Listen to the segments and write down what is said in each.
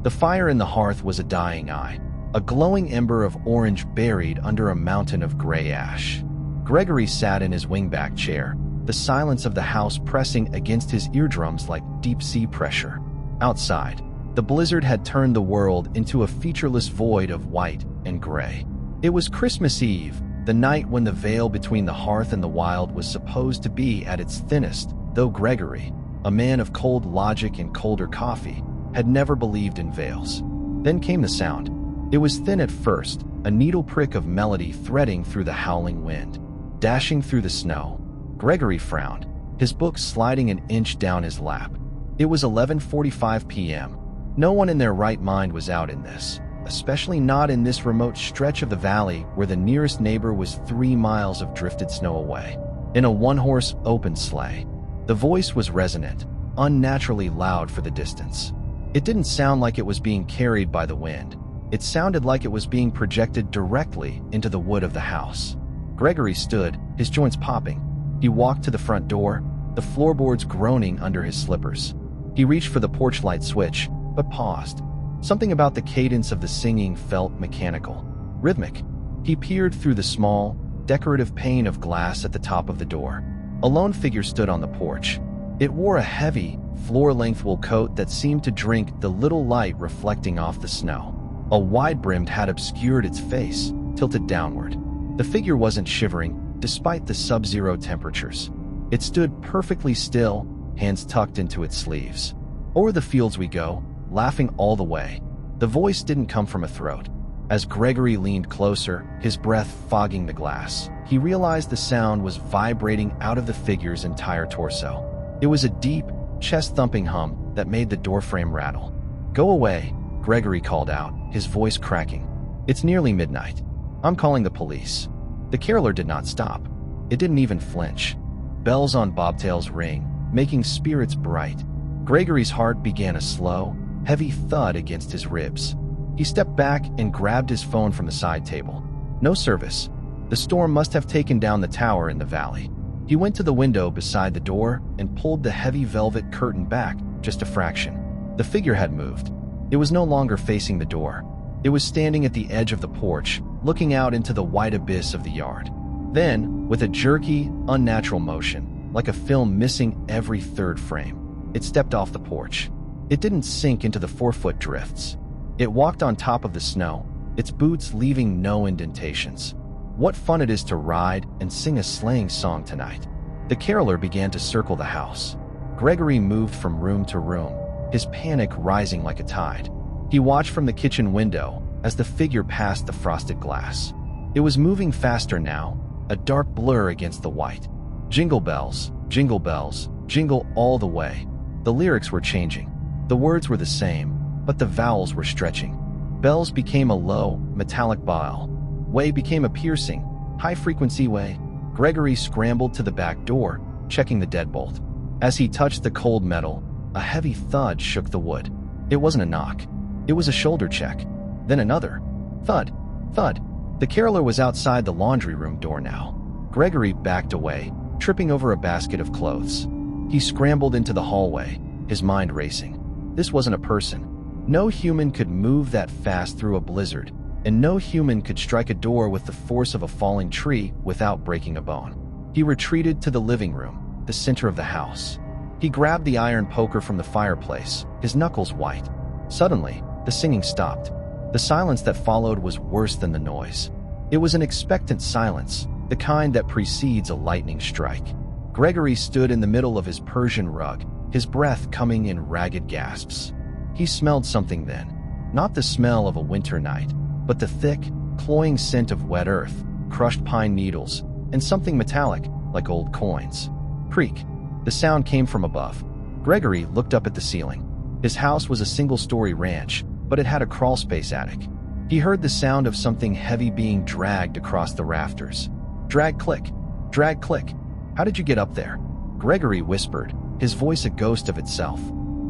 The fire in the hearth was a dying eye, a glowing ember of orange buried under a mountain of gray ash. Gregory sat in his wingback chair, the silence of the house pressing against his eardrums like deep-sea pressure. Outside, the blizzard had turned the world into a featureless void of white and gray. It was Christmas Eve, the night when the veil between the hearth and the wild was supposed to be at its thinnest, though Gregory, a man of cold logic and colder coffee, had never believed in veils. Then came the sound. It was thin at first, a needle prick of melody threading through the howling wind, dashing through the snow. Gregory frowned, his book sliding an inch down his lap. It was 11:45 p.m. No one in their right mind was out in this, especially not in this remote stretch of the valley where the nearest neighbor was 3 miles of drifted snow away. In a one-horse open sleigh, the voice was resonant, unnaturally loud for the distance. It didn't sound like it was being carried by the wind. It sounded like it was being projected directly into the wood of the house. Gregory stood, his joints popping. He walked to the front door, the floorboards groaning under his slippers. He reached for the porch light switch, but paused. Something about the cadence of the singing felt mechanical, rhythmic. He peered through the small, decorative pane of glass at the top of the door. A lone figure stood on the porch. It wore a heavy, floor-length wool coat that seemed to drink the little light reflecting off the snow. A wide-brimmed hat obscured its face, tilted downward. The figure wasn't shivering, despite the sub-zero temperatures. It stood perfectly still, hands tucked into its sleeves. O'er the fields we go, laughing all the way. The voice didn't come from a throat. As Gregory leaned closer, his breath fogging the glass, he realized the sound was vibrating out of the figure's entire torso. It was a deep, chest-thumping hum that made the doorframe rattle. "Go away," Gregory called out, his voice cracking. "It's nearly midnight. I'm calling the police." The caroler did not stop. It didn't even flinch. Bells on bobtails ring, making spirits bright. Gregory's heart began a slow, heavy thud against his ribs. He stepped back and grabbed his phone from the side table. No service. The storm must have taken down the tower in the valley. He went to the window beside the door and pulled the heavy velvet curtain back just a fraction. The figure had moved. It was no longer facing the door. It was standing at the edge of the porch, looking out into the white abyss of the yard. Then, with a jerky, unnatural motion, like a film missing every third frame, it stepped off the porch. It didn't sink into the 4-foot drifts. It walked on top of the snow, its boots leaving no indentations. What fun it is to ride and sing a sleighing song tonight. The caroler began to circle the house. Gregory moved from room to room, his panic rising like a tide. He watched from the kitchen window as the figure passed the frosted glass. It was moving faster now, a dark blur against the white. Jingle bells, jingle all the way. The lyrics were changing. The words were the same, but the vowels were stretching. Bells became a low, metallic bawl. Way became a piercing, high-frequency way. Gregory scrambled to the back door, checking the deadbolt. As he touched the cold metal, a heavy thud shook the wood. It wasn't a knock. It was a shoulder check. Then another. Thud. Thud. The caroler was outside the laundry room door now. Gregory backed away, tripping over a basket of clothes. He scrambled into the hallway, his mind racing. This wasn't a person. No human could move that fast through a blizzard, and no human could strike a door with the force of a falling tree without breaking a bone. He retreated to the living room, the center of the house. He grabbed the iron poker from the fireplace, his knuckles white. Suddenly, the singing stopped. The silence that followed was worse than the noise. It was an expectant silence, the kind that precedes a lightning strike. Gregory stood in the middle of his Persian rug, his breath coming in ragged gasps. He smelled something then, not the smell of a winter night, but the thick, cloying scent of wet earth, crushed pine needles, and something metallic, like old coins. Creak. The sound came from above. Gregory looked up at the ceiling. His house was a single-story ranch, but it had a crawlspace attic. He heard the sound of something heavy being dragged across the rafters. Drag, click. Drag, click. How did you get up there? Gregory whispered, his voice a ghost of itself.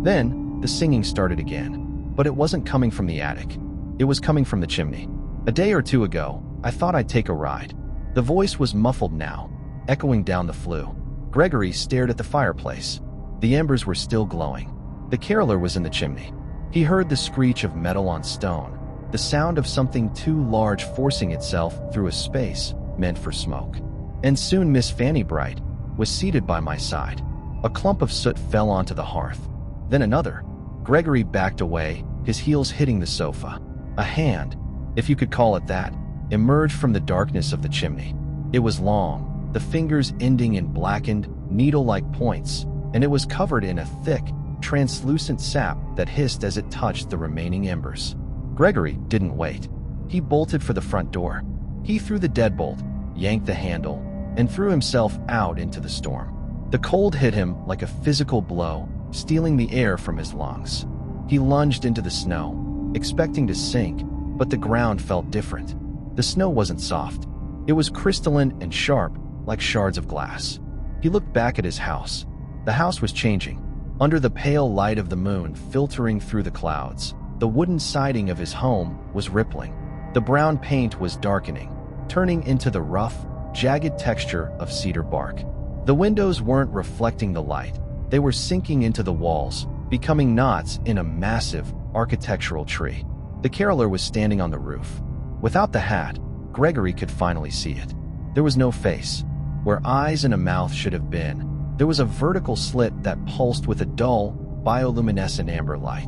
Then, the singing started again, but it wasn't coming from the attic. It was coming from the chimney. A day or two ago, I thought I'd take a ride. The voice was muffled now, echoing down the flue. Gregory stared at the fireplace. The embers were still glowing. The caroler was in the chimney. He heard the screech of metal on stone, the sound of something too large forcing itself through a space meant for smoke. And soon Miss Fanny Bright was seated by my side. A clump of soot fell onto the hearth. Then another. Gregory backed away, his heels hitting the sofa. A hand, if you could call it that, emerged from the darkness of the chimney. It was long, the fingers ending in blackened, needle-like points, and it was covered in a thick, translucent sap that hissed as it touched the remaining embers. Gregory didn't wait. He bolted for the front door. He threw the deadbolt, yanked the handle, and threw himself out into the storm. The cold hit him like a physical blow, stealing the air from his lungs. He lunged into the snow, expecting to sink, but the ground felt different. The snow wasn't soft. It was crystalline and sharp, like shards of glass. He looked back at his house. The house was changing. Under the pale light of the moon filtering through the clouds, the wooden siding of his home was rippling. The brown paint was darkening, turning into the rough, jagged texture of cedar bark. The windows weren't reflecting the light. They were sinking into the walls, becoming knots in a massive architectural tree. The caroler was standing on the roof. Without the hat, Gregory could finally see it. There was no face. Where eyes and a mouth should have been, there was a vertical slit that pulsed with a dull, bioluminescent amber light.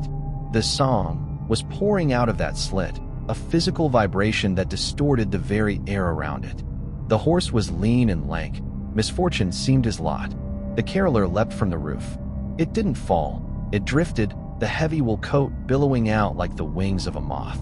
The song was pouring out of that slit, a physical vibration that distorted the very air around it. The horse was lean and lank. Misfortune seemed his lot. The caroler leapt from the roof. It didn't fall. It drifted, the heavy wool coat billowing out like the wings of a moth.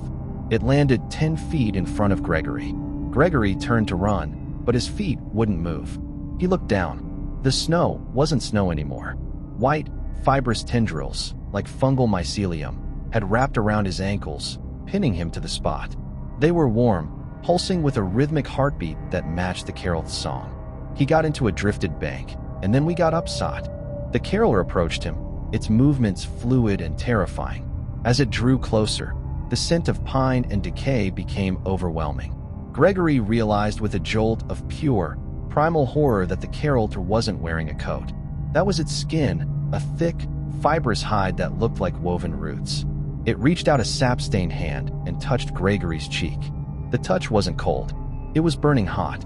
It landed 10 feet in front of Gregory. Gregory turned to run, but his feet wouldn't move. He looked down. The snow wasn't snow anymore. White, fibrous tendrils, like fungal mycelium, had wrapped around his ankles, pinning him to the spot. They were warm, pulsing with a rhythmic heartbeat that matched the carol's song. He got into a drifted bank, and then we got upside. The caroler approached him, its movements fluid and terrifying. As it drew closer, the scent of pine and decay became overwhelming. Gregory realized with a jolt of pure, primal horror that the caroler wasn't wearing a coat. That was its skin, a thick, fibrous hide that looked like woven roots. It reached out a sap-stained hand and touched Gregory's cheek. The touch wasn't cold. It was burning hot.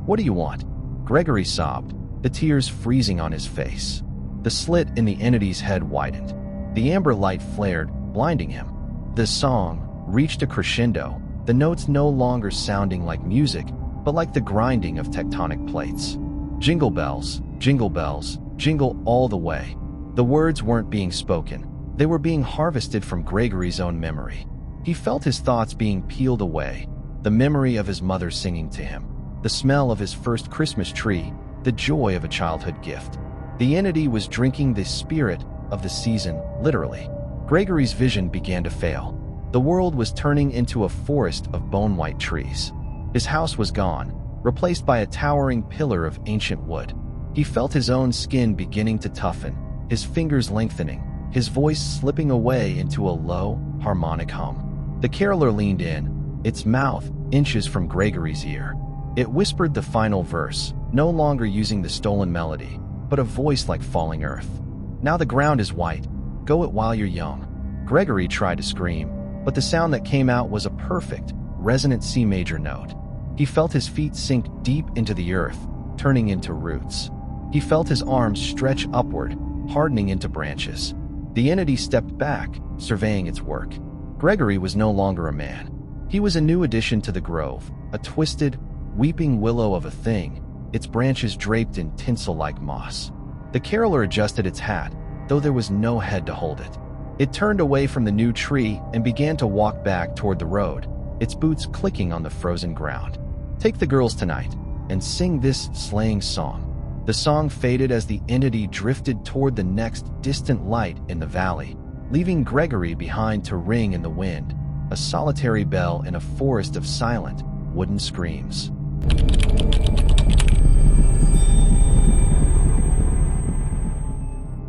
"What do you want?" Gregory sobbed, the tears freezing on his face. The slit in the entity's head widened. The amber light flared, blinding him. The song reached a crescendo, the notes no longer sounding like music, but like the grinding of tectonic plates. Jingle bells, jingle all the way. The words weren't being spoken. They were being harvested from Gregory's own memory. He felt his thoughts being peeled away, the memory of his mother singing to him, the smell of his first Christmas tree, the joy of a childhood gift. The entity was drinking the spirit of the season, literally. Gregory's vision began to fail. The world was turning into a forest of bone-white trees. His house was gone, replaced by a towering pillar of ancient wood. He felt his own skin beginning to toughen, his fingers lengthening, his voice slipping away into a low, harmonic hum. The caroler leaned in, its mouth inches from Gregory's ear. It whispered the final verse, no longer using the stolen melody, but a voice like falling earth. "Now the ground is white. Go it while you're young." Gregory tried to scream, but the sound that came out was a perfect, resonant C major note. He felt his feet sink deep into the earth, turning into roots. He felt his arms stretch upward, hardening into branches. The entity stepped back, surveying its work. Gregory was no longer a man. He was a new addition to the grove, a twisted, weeping willow of a thing, its branches draped in tinsel-like moss. The caroler adjusted its hat, though there was no head to hold it. It turned away from the new tree and began to walk back toward the road, its boots clicking on the frozen ground. "Take the girls tonight and sing this sleighing song." The song faded as the entity drifted toward the next distant light in the valley, leaving Gregory behind to ring in the wind, a solitary bell in a forest of silent, wooden screams.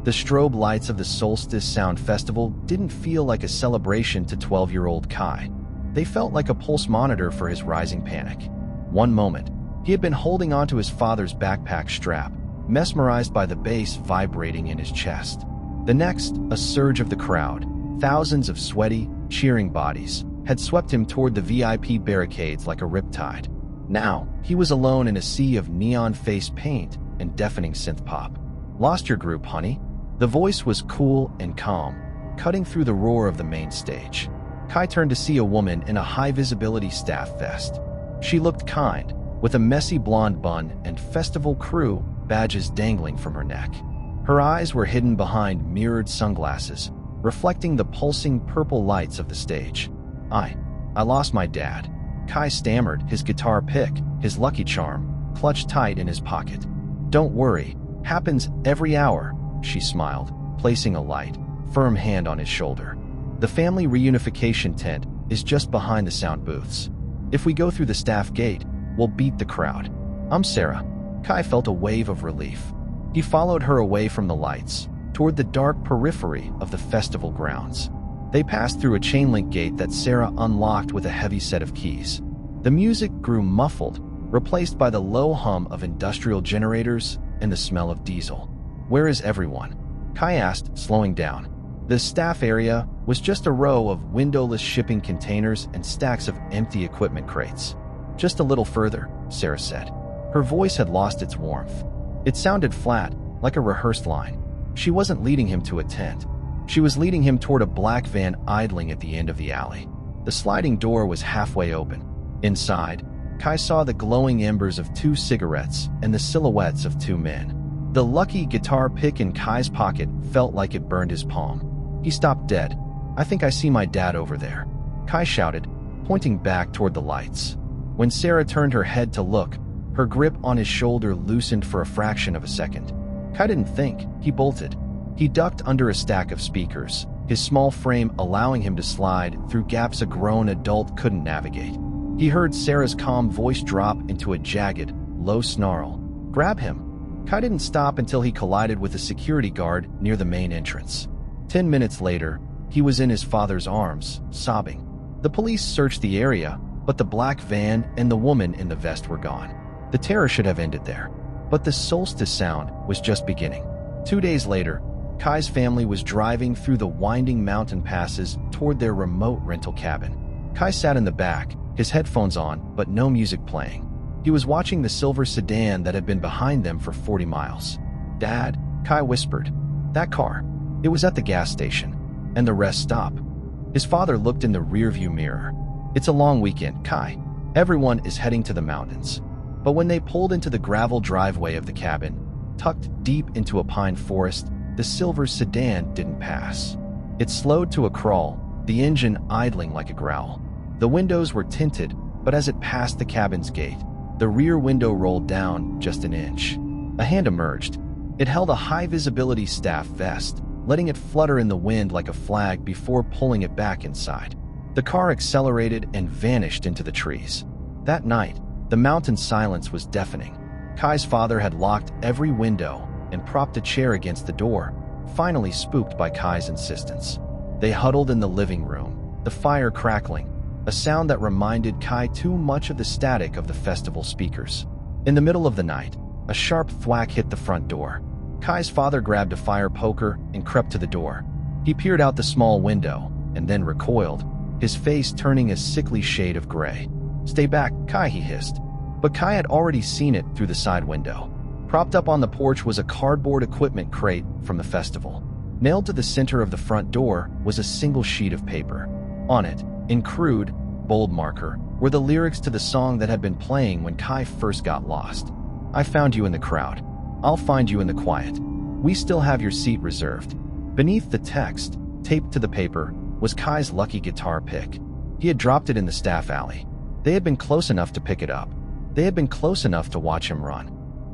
The strobe lights of the Solstice Sound Festival didn't feel like a celebration to 12-year-old Kai. They felt like a pulse monitor for his rising panic. One moment, he had been holding onto his father's backpack strap, mesmerized by the bass vibrating in his chest. The next, a surge of the crowd, Thousands of sweaty, cheering bodies had swept him toward the VIP barricades like a riptide. Now, he was alone in a sea of neon face paint and deafening synth pop. "Lost your group, honey?" The voice was cool and calm, cutting through the roar of the main stage. Kai turned to see a woman in a high-visibility staff vest. She looked kind, with a messy blonde bun and festival crew badges dangling from her neck. Her eyes were hidden behind mirrored sunglasses, reflecting the pulsing purple lights of the stage. I lost my dad." Kai stammered, his guitar pick, his lucky charm, clutched tight in his pocket. "Don't worry, happens every hour," she smiled, placing a light, firm hand on his shoulder. "The family reunification tent is just behind the sound booths. If we go through the staff gate, we'll beat the crowd." "I'm Sarah." Kai felt a wave of relief. He followed her away from the lights, toward the dark periphery of the festival grounds. They passed through a chain-link gate that Sarah unlocked with a heavy set of keys. The music grew muffled, replaced by the low hum of industrial generators and the smell of diesel. "Where is everyone?" Kai asked, slowing down. The staff area was just a row of windowless shipping containers and stacks of empty equipment crates. "Just a little further," Sarah said. Her voice had lost its warmth. It sounded flat, like a rehearsed line. She wasn't leading him to a tent. She was leading him toward a black van idling at the end of the alley. The sliding door was halfway open. Inside, Kai saw the glowing embers of 2 cigarettes and the silhouettes of 2 men. The lucky guitar pick in Kai's pocket felt like it burned his palm. He stopped dead. "I think I see my dad over there," Kai shouted, pointing back toward the lights. When Sarah turned her head to look, her grip on his shoulder loosened for a fraction of a second. Kai didn't think, he bolted. He ducked under a stack of speakers, his small frame allowing him to slide through gaps a grown adult couldn't navigate. He heard Sarah's calm voice drop into a jagged, low snarl. "Grab him!" Kai didn't stop until he collided with a security guard near the main entrance. 10 minutes later, he was in his father's arms, sobbing. The police searched the area, but the black van and the woman in the vest were gone. The terror should have ended there. But the solstice sound was just beginning. 2 days later, Kai's family was driving through the winding mountain passes toward their remote rental cabin. Kai sat in the back, his headphones on, but no music playing. He was watching the silver sedan that had been behind them for 40 miles. "Dad," Kai whispered. "That car. It was at the gas station. And the rest stop." His father looked in the rearview mirror. "It's a long weekend, Kai. Everyone is heading to the mountains." But when they pulled into the gravel driveway of the cabin, tucked deep into a pine forest, the silver sedan didn't pass. It slowed to a crawl, the engine idling like a growl. The windows were tinted, but as it passed the cabin's gate, the rear window rolled down just an inch. A hand emerged. It held a high-visibility staff vest, letting it flutter in the wind like a flag before pulling it back inside. The car accelerated and vanished into the trees. That night, the mountain silence was deafening. Kai's father had locked every window and propped a chair against the door, finally spooked by Kai's insistence. They huddled in the living room, the fire crackling, a sound that reminded Kai too much of the static of the festival speakers. In the middle of the night, a sharp thwack hit the front door. Kai's father grabbed a fire poker and crept to the door. He peered out the small window and then recoiled, his face turning a sickly shade of gray. "Stay back, Kai," he hissed. But Kai had already seen it through the side window. Propped up on the porch was a cardboard equipment crate from the festival. Nailed to the center of the front door was a single sheet of paper. On it, in crude, bold marker, were the lyrics to the song that had been playing when Kai first got lost. "I found you in the crowd. I'll find you in the quiet. We still have your seat reserved." Beneath the text, taped to the paper, was Kai's lucky guitar pick. He had dropped it in the staff alley. They had been close enough to pick it up. They had been close enough to watch him run.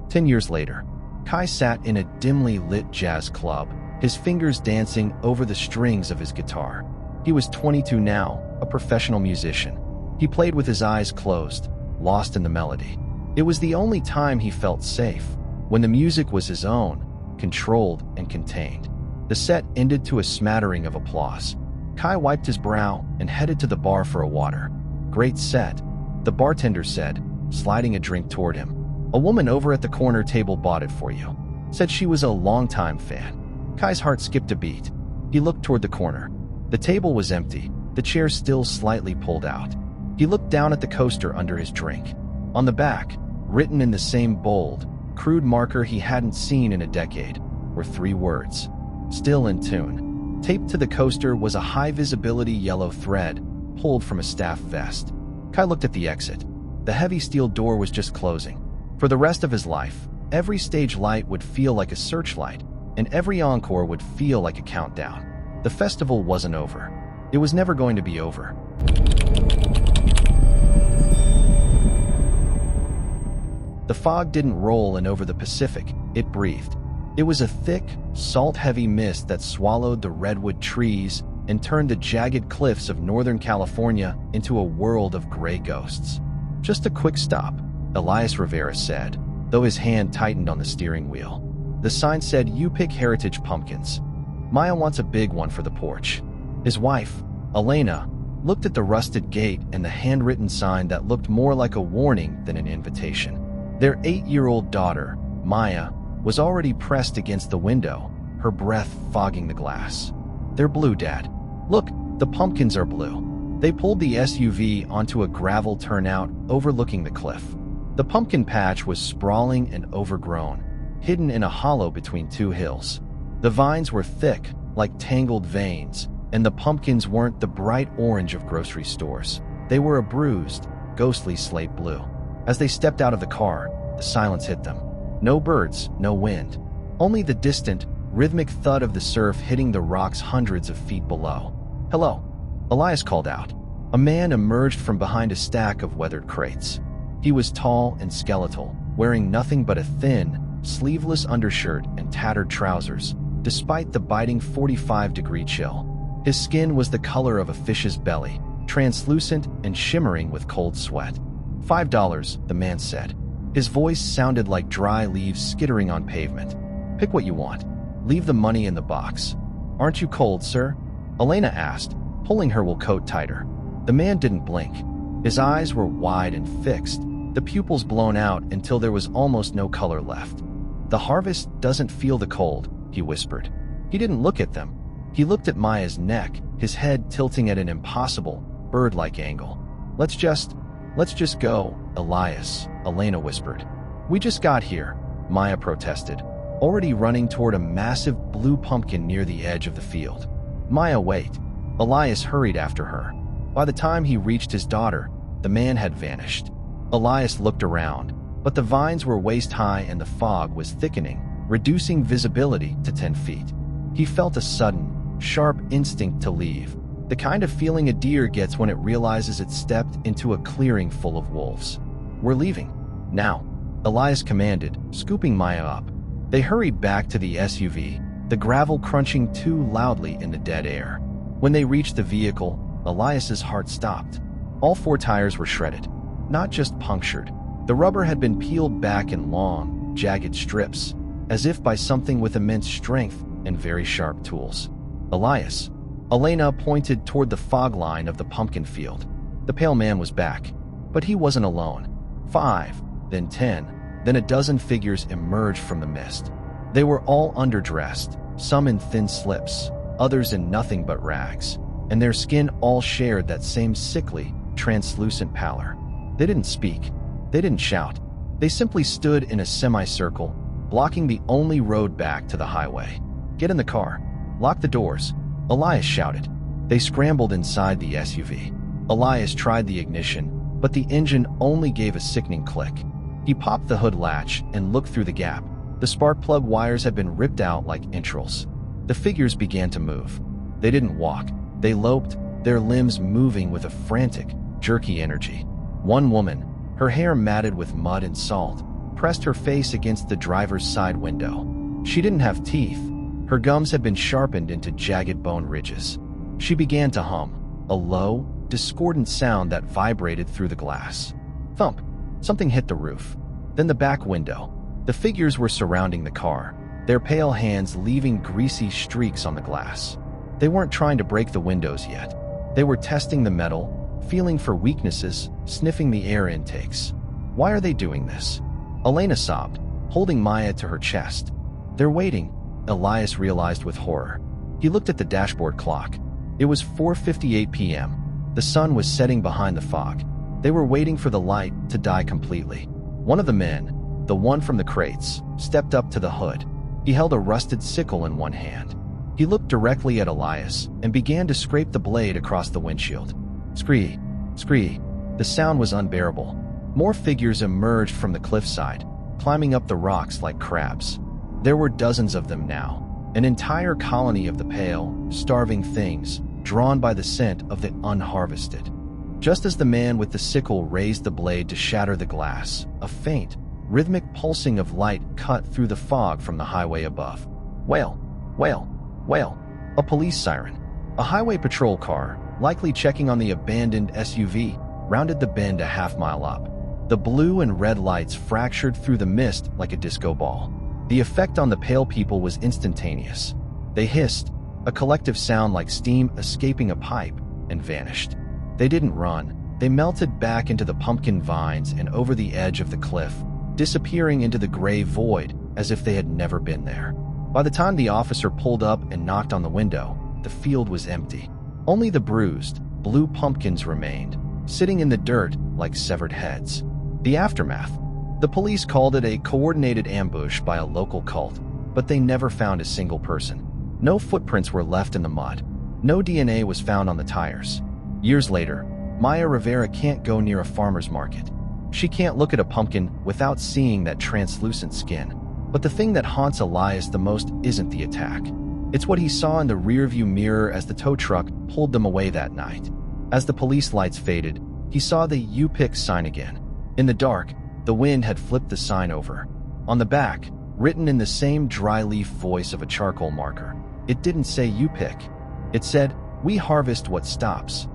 10 years later, Kai sat in a dimly lit jazz club, his fingers dancing over the strings of his guitar. He was 22 now, a professional musician. He played with his eyes closed, lost in the melody. It was the only time he felt safe, when the music was his own, controlled and contained. The set ended to a smattering of applause. Kai wiped his brow and headed to the bar for a water. "Great set," the bartender said, sliding a drink toward him. "A woman over at the corner table bought it for you. Said she was a longtime fan." Kai's heart skipped a beat. He looked toward the corner. The table was empty, the chair still slightly pulled out. He looked down at the coaster under his drink. On the back, written in the same bold, crude marker he hadn't seen in a decade, were 3 words: "Still in tune." Taped to the coaster was a high-visibility yellow thread, pulled from a staff vest. Kai looked at the exit. The heavy steel door was just closing. For the rest of his life, every stage light would feel like a searchlight, and every encore would feel like a countdown. The festival wasn't over. It was never going to be over. The fog didn't roll in over the Pacific, it breathed. It was a thick, salt-heavy mist that swallowed the redwood trees and turned the jagged cliffs of Northern California into a world of gray ghosts. "Just a quick stop," Elias Rivera said, though his hand tightened on the steering wheel. The sign said, "You pick heritage pumpkins. Maya wants a big one for the porch." His wife, Elena, looked at the rusted gate and the handwritten sign that looked more like a warning than an invitation. Their 8-year-old daughter, Maya, was already pressed against the window, her breath fogging the glass. "They're blue, Dad. Look, the pumpkins are blue." They pulled the SUV onto a gravel turnout overlooking the cliff. The pumpkin patch was sprawling and overgrown, hidden in a hollow between 2 hills. The vines were thick, like tangled veins, and the pumpkins weren't the bright orange of grocery stores. They were a bruised, ghostly slate blue. As they stepped out of the car, the silence hit them. No birds, no wind. Only the distant, rhythmic thud of the surf hitting the rocks hundreds of feet below. "Hello," Elias called out. A man emerged from behind a stack of weathered crates. He was tall and skeletal, wearing nothing but a thin, sleeveless undershirt and tattered trousers, despite the biting 45-degree chill. His skin was the color of a fish's belly, translucent and shimmering with cold sweat. $5, the man said. His voice sounded like dry leaves skittering on pavement. "Pick what you want. Leave the money in the box." "Aren't you cold, sir?" Elena asked, pulling her wool coat tighter. The man didn't blink. His eyes were wide and fixed, the pupils blown out until there was almost no color left. "The harvest doesn't feel the cold," he whispered. He didn't look at them. He looked at Maya's neck, his head tilting at an impossible, bird-like angle. Let's just go, Elias," Elena whispered. "We just got here," Maya protested, already running toward a massive blue pumpkin near the edge of the field. "Maya, wait." Elias hurried after her. By the time he reached his daughter, the man had vanished. Elias looked around, but the vines were waist-high and the fog was thickening, reducing visibility to 10 feet. He felt a sudden, sharp instinct to leave, the kind of feeling a deer gets when it realizes it stepped into a clearing full of wolves. "We're leaving. Now," Elias commanded, scooping Maya up. They hurried back to the SUV, the gravel crunching too loudly in the dead air. When they reached the vehicle, Elias's heart stopped. All 4 tires were shredded, not just punctured. The rubber had been peeled back in long, jagged strips, as if by something with immense strength and very sharp tools. "Elias." Elena pointed toward the fog line of the pumpkin field. The pale man was back, but he wasn't alone. 5, then 10, then a dozen figures emerged from the mist. They were all underdressed, some in thin slips, others in nothing but rags, and their skin all shared that same sickly, translucent pallor. They didn't speak. They didn't shout. They simply stood in a semicircle, blocking the only road back to the highway. "Get in the car. Lock the doors," Elias shouted. They scrambled inside the SUV. Elias tried the ignition, but the engine only gave a sickening click. He popped the hood latch and looked through the gap. The spark plug wires had been ripped out like entrails. The figures began to move. They didn't walk. They loped, their limbs moving with a frantic, jerky energy. One woman, her hair matted with mud and salt, pressed her face against the driver's side window. She didn't have teeth. Her gums had been sharpened into jagged bone ridges. She began to hum, a low, discordant sound that vibrated through the glass. Thump! Something hit the roof. Then the back window. The figures were surrounding the car, their pale hands leaving greasy streaks on the glass. They weren't trying to break the windows yet. They were testing the metal, feeling for weaknesses, sniffing the air intakes. Why are they doing this? Elena sobbed, holding Maya to her chest. They're waiting, Elias realized with horror. He looked at the dashboard clock. It was 4:58 p.m. The sun was setting behind the fog. They were waiting for the light to die completely. One of the men, the one from the crates, stepped up to the hood. He held a rusted sickle in one hand. He looked directly at Elias and began to scrape the blade across the windshield. Scree, scree. The sound was unbearable. More figures emerged from the cliffside, climbing up the rocks like crabs. There were dozens of them now, an entire colony of the pale, starving things, drawn by the scent of the unharvested. Just as the man with the sickle raised the blade to shatter the glass, a faint, rhythmic pulsing of light cut through the fog from the highway above. Wail, wail, wail. A police siren. A highway patrol car, likely checking on the abandoned SUV, rounded the bend a half-mile up. The blue and red lights fractured through the mist like a disco ball. The effect on the pale people was instantaneous. They hissed, a collective sound like steam escaping a pipe, and vanished. They didn't run. They melted back into the pumpkin vines and over the edge of the cliff, disappearing into the gray void as if they had never been there. By the time the officer pulled up and knocked on the window, the field was empty. Only the bruised, blue pumpkins remained, sitting in the dirt like severed heads. The aftermath. The police called it a coordinated ambush by a local cult, but they never found a single person. No footprints were left in the mud. No DNA was found on the tires. Years later, Maya Rivera can't go near a farmer's market. She can't look at a pumpkin without seeing that translucent skin. But the thing that haunts Elias the most isn't the attack. It's what he saw in the rearview mirror as the tow truck pulled them away that night. As the police lights faded, he saw the "You Pick" sign again. In the dark, the wind had flipped the sign over. On the back, written in the same dry-leaf voice of a charcoal marker, it didn't say "You Pick." It said, "We harvest what stops."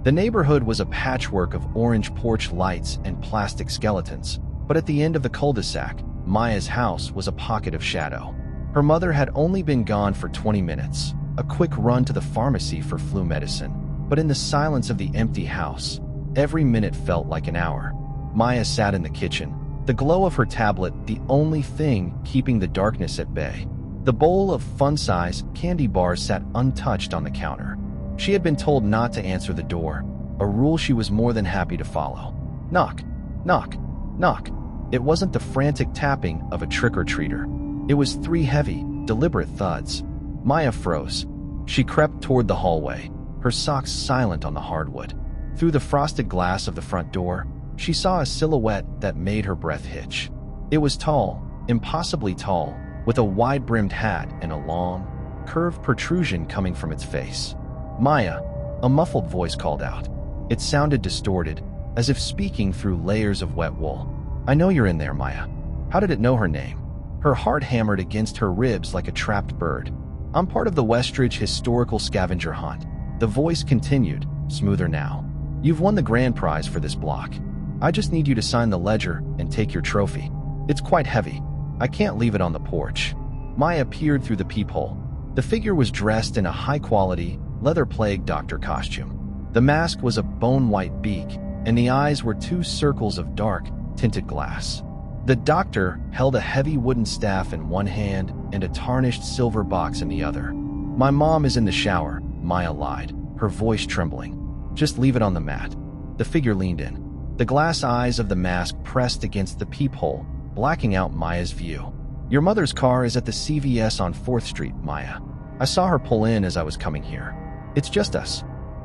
The neighborhood was a patchwork of orange porch lights and plastic skeletons, but at the end of the cul-de-sac, Maya's house was a pocket of shadow. Her mother had only been gone for 20 minutes, a quick run to the pharmacy for flu medicine, but in the silence of the empty house, every minute felt like an hour. Maya sat in the kitchen, the glow of her tablet the only thing keeping the darkness at bay. The bowl of fun-size candy bars sat untouched on the counter. She had been told not to answer the door, a rule she was more than happy to follow. Knock, knock, knock. It wasn't the frantic tapping of a trick-or-treater. It was 3 heavy, deliberate thuds. Maya froze. She crept toward the hallway, her socks silent on the hardwood. Through the frosted glass of the front door, she saw a silhouette that made her breath hitch. It was tall, impossibly tall, with a wide-brimmed hat and a long, curved protrusion coming from its face. "Maya," a muffled voice called out. It sounded distorted, as if speaking through layers of wet wool. "I know you're in there, Maya." How did it know her name? Her heart hammered against her ribs like a trapped bird. "I'm part of the Westridge Historical Scavenger Hunt." The voice continued, smoother now. "You've won the grand prize for this block. I just need you to sign the ledger and take your trophy. It's quite heavy. I can't leave it on the porch." Maya peered through the peephole. The figure was dressed in a high-quality, leather-plagued doctor costume. The mask was a bone-white beak, and the eyes were 2 circles of dark, tinted glass. The doctor held a heavy wooden staff in one hand and a tarnished silver box in the other. "My mom is in the shower," Maya lied, her voice trembling. "Just leave it on the mat." The figure leaned in. The glass eyes of the mask pressed against the peephole, blacking out Maya's view. "Your mother's car is at the CVS on 4th Street, Maya. I saw her pull in as I was coming here. It's just us."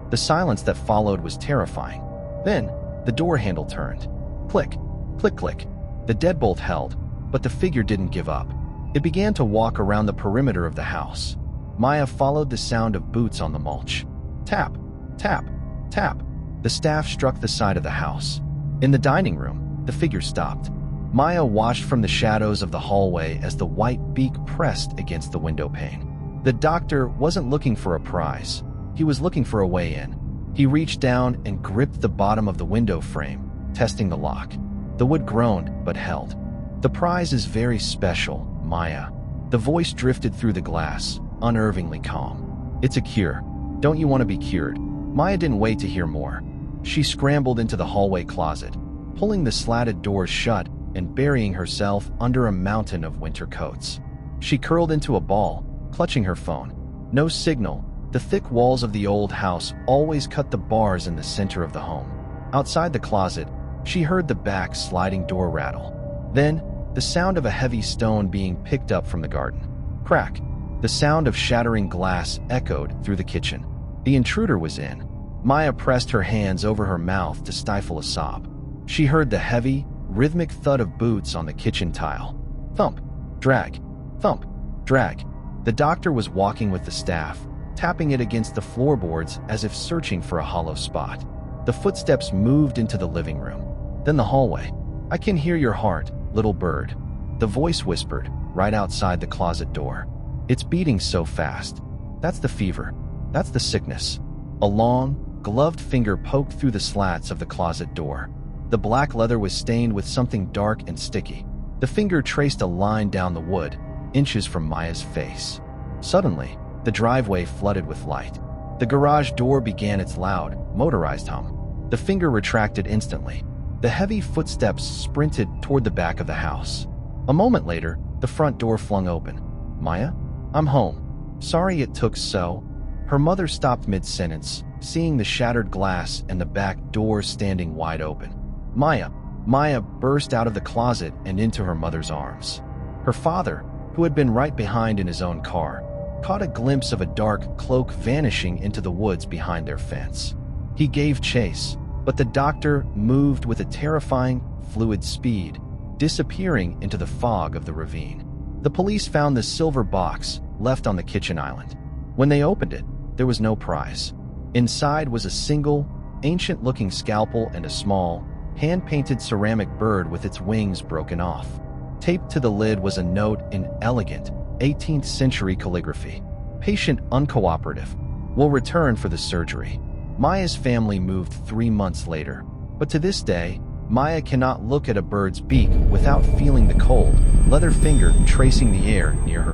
The silence that followed was terrifying. Then, the door handle turned. Click, click, click. The deadbolt held, but the figure didn't give up. It began to walk around the perimeter of the house. Maya followed the sound of boots on the mulch. Tap, tap, tap. The staff struck the side of the house. In the dining room, the figure stopped. Maya watched from the shadows of the hallway as the white beak pressed against the window pane. The doctor wasn't looking for a prize. He was looking for a way in. He reached down and gripped the bottom of the window frame, testing the lock. The wood groaned, but held. "The prize is very special, Maya." The voice drifted through the glass, unnervingly calm. "It's a cure. Don't you want to be cured?" Maya didn't wait to hear more. She scrambled into the hallway closet, pulling the slatted doors shut and burying herself under a mountain of winter coats. She curled into a ball, clutching her phone. No signal. The thick walls of the old house always cut the bars in the center of the home. Outside the closet, she heard the back sliding door rattle. Then, the sound of a heavy stone being picked up from the garden. Crack. The sound of shattering glass echoed through the kitchen. The intruder was in. Maya pressed her hands over her mouth to stifle a sob. She heard the heavy, rhythmic thud of boots on the kitchen tile. Thump. Drag. Thump. Drag. The doctor was walking with the staff, tapping it against the floorboards as if searching for a hollow spot. The footsteps moved into the living room. Then the hallway. "I can hear your heart, little bird," the voice whispered, right outside the closet door. "It's beating so fast. That's the fever. That's the sickness." A long, gloved finger poked through the slats of the closet door. The black leather was stained with something dark and sticky. The finger traced a line down the wood, inches from Maya's face. Suddenly, the driveway flooded with light. The garage door began its loud, motorized hum. The finger retracted instantly. The heavy footsteps sprinted toward the back of the house. A moment later, the front door flung open. "Maya? I'm home. Sorry it took so." Her mother stopped mid-sentence, seeing the shattered glass and the back door standing wide open. "Maya!" Maya burst out of the closet and into her mother's arms. Her father, who had been right behind in his own car, caught a glimpse of a dark cloak vanishing into the woods behind their fence. He gave chase, but the doctor moved with a terrifying, fluid speed, disappearing into the fog of the ravine. The police found the silver box left on the kitchen island. When they opened it, there was no prize. Inside was a single, ancient-looking scalpel and a small, hand-painted ceramic bird with its wings broken off. Taped to the lid was a note in elegant, 18th-century calligraphy. "Patient uncooperative. Will return for the surgery." Maya's family moved 3 months later, but to this day, Maya cannot look at a bird's beak without feeling the cold, leather finger tracing the air near her.